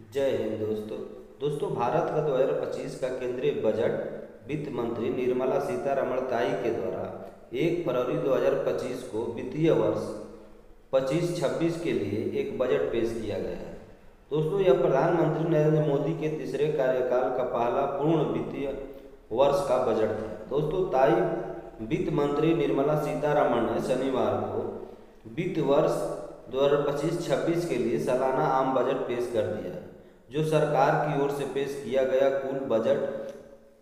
जय हिंद दोस्तों भारत का 2025 का केंद्रीय बजट वित्त मंत्री निर्मला सीतारमण ताई के द्वारा 1 फरवरी 2025 को वित्तीय वर्ष 25-26 के लिए एक बजट पेश किया गया है। दोस्तों यह प्रधानमंत्री नरेंद्र मोदी के तीसरे कार्यकाल का पहला पूर्ण वित्तीय वर्ष का बजट था। दोस्तों ताई वित्त मंत्री निर्मला सीतारमण ने शनिवार को वित्त वर्ष 2025-26 के लिए सालाना आम बजट पेश कर दिया है, जो सरकार की ओर से पेश किया गया कुल बजट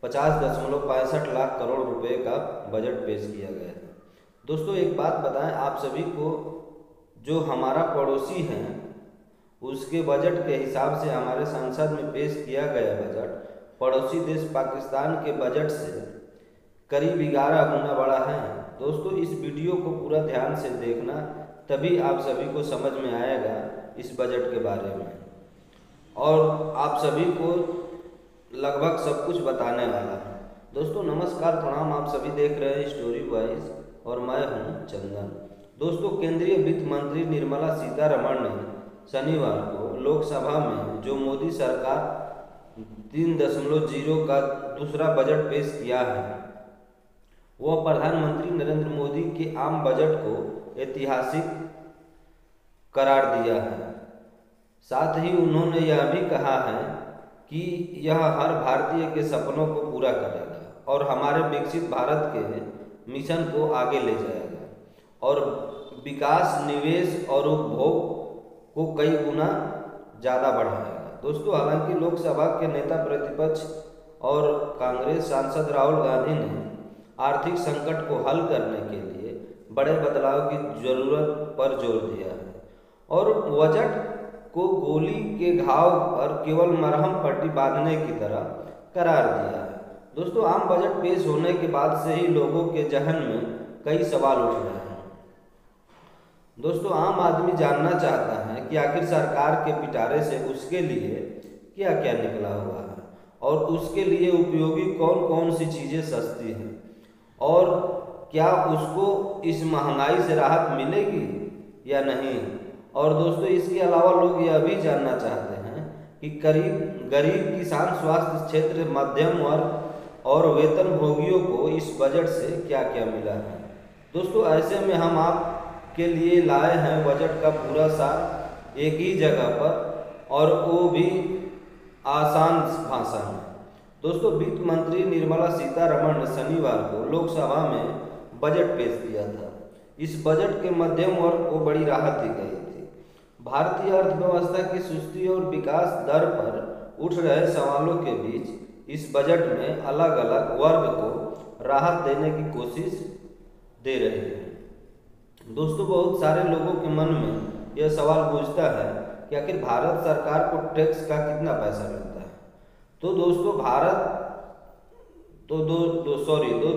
50.65 लाख करोड़ रुपए का बजट पेश किया गया है। दोस्तों एक बात बताएं आप सभी को, जो हमारा पड़ोसी है उसके बजट के हिसाब से हमारे संसद में पेश किया गया बजट पड़ोसी देश पाकिस्तान के बजट से करीब 11 गुना बड़ा है। दोस्तों इस वीडियो को पूरा ध्यान से देखना, तभी आप सभी को समझ में आएगा इस बजट के बारे में, और आप सभी को लगभग सब कुछ बताने वाला है। दोस्तों नमस्कार प्रणाम, आप सभी देख रहे हैं स्टोरी वाइज और मैं हूं चंदन। दोस्तों केंद्रीय वित्त मंत्री निर्मला सीतारमण ने शनिवार को लोकसभा में जो मोदी सरकार 3.0 का दूसरा बजट पेश किया है, वह प्रधानमंत्री नरेंद्र मोदी के आम बजट को ऐतिहासिक करार दिया है। साथ ही उन्होंने यह भी कहा है कि यह हर भारतीय के सपनों को पूरा करेगा और हमारे विकसित भारत के मिशन को आगे ले जाएगा और विकास, निवेश और उपभोग को कई गुना ज़्यादा बढ़ाएगा। दोस्तों हालांकि लोकसभा के नेता प्रतिपक्ष और कांग्रेस सांसद राहुल गांधी ने आर्थिक संकट को हल करने के लिए बड़े बदलाव की जरूरत पर जोर दिया है और बजट को गोली के घाव पर केवल मरहम पट्टी बांधने की तरह करार दिया है। दोस्तों आम बजट पेश होने के बाद से ही लोगों के जहन में कई सवाल उठ रहे हैं। दोस्तों आम आदमी जानना चाहता है कि आखिर सरकार के पिटारे से उसके लिए क्या क्या निकला हुआ है और उसके लिए उपयोगी कौन कौन सी चीज़ें सस्ती हैं और क्या उसको इस महंगाई से राहत मिलेगी या नहीं। और दोस्तों इसके अलावा लोग यह भी जानना चाहते हैं कि गरीब किसान, स्वास्थ्य क्षेत्र, मध्यम वर्ग और वेतनभोगियों को इस बजट से क्या क्या मिला है। दोस्तों ऐसे में हम आपके लिए लाए हैं बजट का पूरा सार एक ही जगह पर, और वो भी आसान भाषा में। दोस्तों वित्त मंत्री निर्मला सीतारमण ने शनिवार को लोकसभा में बजट पेश किया था। इस बजट के मध्यम वर्ग को बड़ी राहत दी गई थी। भारतीय अर्थव्यवस्था की सुस्ती और विकास दर पर उठ रहे सवालों के बीच इस बजट में अलग अलग वर्ग को राहत देने की कोशिश दे रहे हैं। दोस्तों बहुत सारे लोगों के मन में यह सवाल गूंजता है कि आखिर भारत सरकार को टैक्स का कितना पैसा मिलता है। तो दोस्तों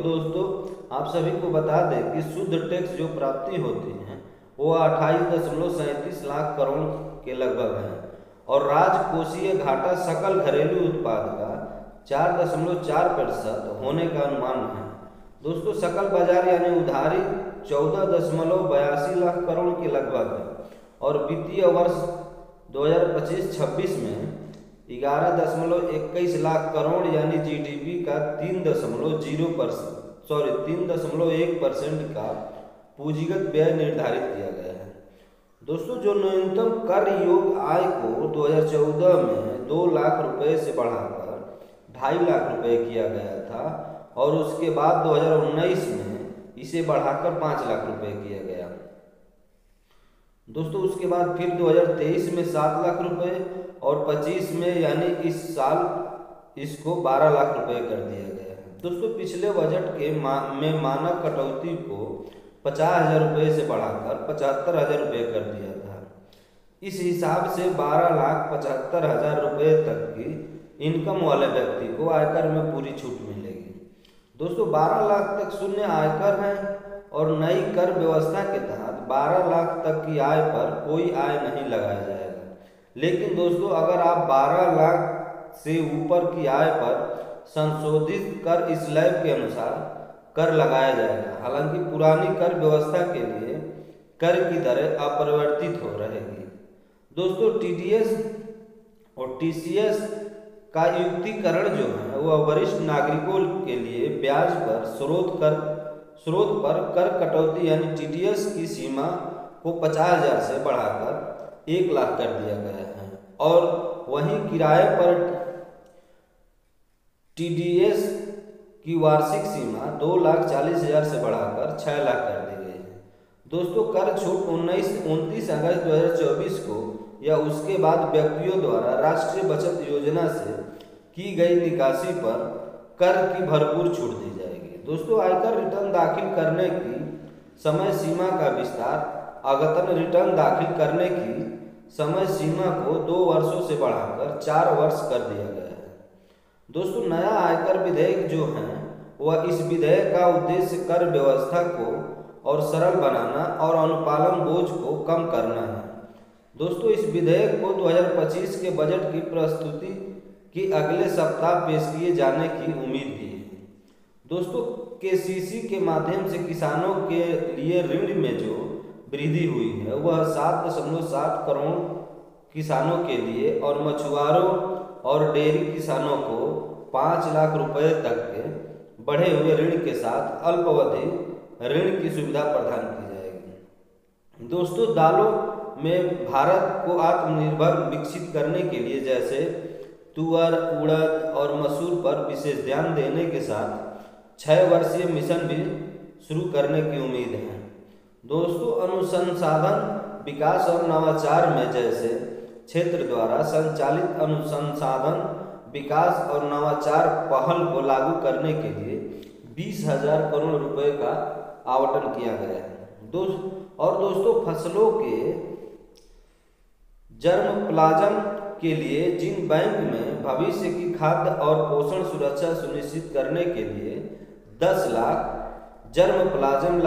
दोस्तों आप सभी को बता दें कि शुद्ध टैक्स जो प्राप्ति होती है वो 28.37 लाख करोड़ के लगभग है और राजकोषीय घाटा सकल घरेलू उत्पाद का 4.4% होने का अनुमान है। दोस्तों सकल बाजार यानी उधारी 14.82 लाख करोड़ के लगभग है और वित्तीय वर्ष 2025-26 में 11.21 लाख करोड़ यानी जीडीपी का 3.1% का पूंजीगत व्यय निर्धारित किया गया है। दोस्तों जो न्यूनतम कर योग्य आय को 2014 में 2 लाख रुपए से बढ़ाकर 2.5 लाख रुपए किया गया था और उसके बाद 2019 में इसे बढ़ाकर 5 लाख रुपए किया गया। दोस्तों उसके बाद फिर 2023 में 7 लाख रुपए और 25 में यानी इस साल इसको 12 लाख रुपए कर दिया गया है। दोस्तों पिछले बजट के में मानक कटौती को 50,000 रुपये से बढ़ाकर 75,000 रुपये कर दिया था। इस हिसाब से 12,75,000 रुपये तक की इनकम वाले व्यक्ति को आयकर में पूरी छूट मिलेगी। दोस्तों 12 लाख तक शून्य आयकर है और नई कर व्यवस्था के तहत 12 लाख तक की आय पर कोई आय नहीं लगाया जाएगा। लेकिन दोस्तों अगर आप 12 लाख से ऊपर की आय पर संशोधित कर स्लैब के अनुसार कर लगाया जाएगा। हालांकि पुरानी कर व्यवस्था के लिए कर की दरें अपरिवर्तित हो रहेगी। दोस्तों टीडीएस और टीसीएस का युक्तिकरण जो है वह वरिष्ठ नागरिकों के लिए ब्याज पर स्रोत पर कर कटौती यानी टीडीएस की सीमा को 50,000 से बढ़ाकर 1 लाख कर दिया गया है। और वहीं किराए पर टीडीएस की वार्षिक सीमा 2,40,000 से बढ़ाकर 6 लाख कर दी गई है। दोस्तों, कर छूट 29 अगस्त 2024 को या उसके बाद व्यक्तियों द्वारा राष्ट्रीय बचत योजना से की गई निकासी पर कर की भरपूर छूट दी जाएगी। दोस्तों, आयकर रिटर्न दाखिल करने की समय सीमा का विस्तार, आयकर रिटर्न दाखिल करने की समय सीमा को 2 वर्षों से बढ़ाकर 4 वर्ष कर दिया गया है। दोस्तों, नया आयकर विधेयक जो है वह इस विधेयक का उद्देश्य कर व्यवस्था को और सरल बनाना और अनुपालन बोझ को कम करना है। दोस्तों, इस विधेयक को 2025 के बजट की प्रस्तुति की अगले सप्ताह पेश किए जाने की उम्मीद भी है। दोस्तों, केसीसी के माध्यम से किसानों के लिए ऋण में जो वृद्धि हुई है वह 7.7 करोड़ किसानों के लिए और मछुआरों और डेयरी किसानों को 5 लाख रुपए तक के बढ़े हुए ऋण के साथ अल्पावधि ऋण की सुविधा प्रदान की जाएगी। दोस्तों, दालों में भारत को आत्मनिर्भर विकसित करने के लिए जैसे तुअर, उड़द और मसूर पर विशेष ध्यान देने के साथ 6 वर्षीय मिशन भी शुरू करने की उम्मीद है। दोस्तों, अनुसंधान विकास और नवाचार में जैसे क्षेत्र द्वारा संचालित अनुसंधान विकास और नवाचार पहल को लागू करने के लिए 20,000 करोड़ रुपए का आवंटन किया गया है। दोस्तों, फसलों के जर्मप्लाज्म के लिए जिन बैंक में भविष्य की खाद्य और पोषण सुरक्षा सुनिश्चित करने के लिए 10 लाख जर्मप्लाज्म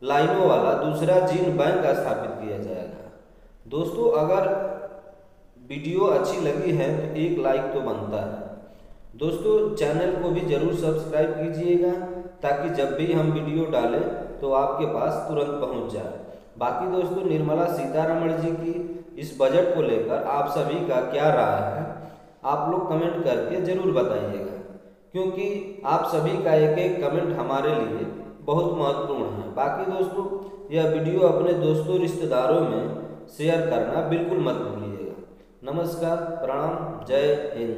लाइनों वाला दूसरा जीन बैंक स्थापित किया जाएगा। दोस्तों, अगर वीडियो अच्छी लगी है तो एक लाइक तो बनता है। दोस्तों, चैनल को भी जरूर सब्सक्राइब कीजिएगा ताकि जब भी हम वीडियो डालें तो आपके पास तुरंत पहुंच जाए। बाकी दोस्तों, निर्मला सीतारमण जी की इस बजट को लेकर आप सभी का क्या राय है, आप लोग कमेंट करके जरूर बताइएगा, क्योंकि आप सभी का एक एक कमेंट हमारे लिए बहुत महत्वपूर्ण है। बाकी दोस्तों, यह वीडियो अपने दोस्तों रिश्तेदारों में शेयर करना बिल्कुल मत भूलिएगा। नमस्कार, प्रणाम, जय हिंद।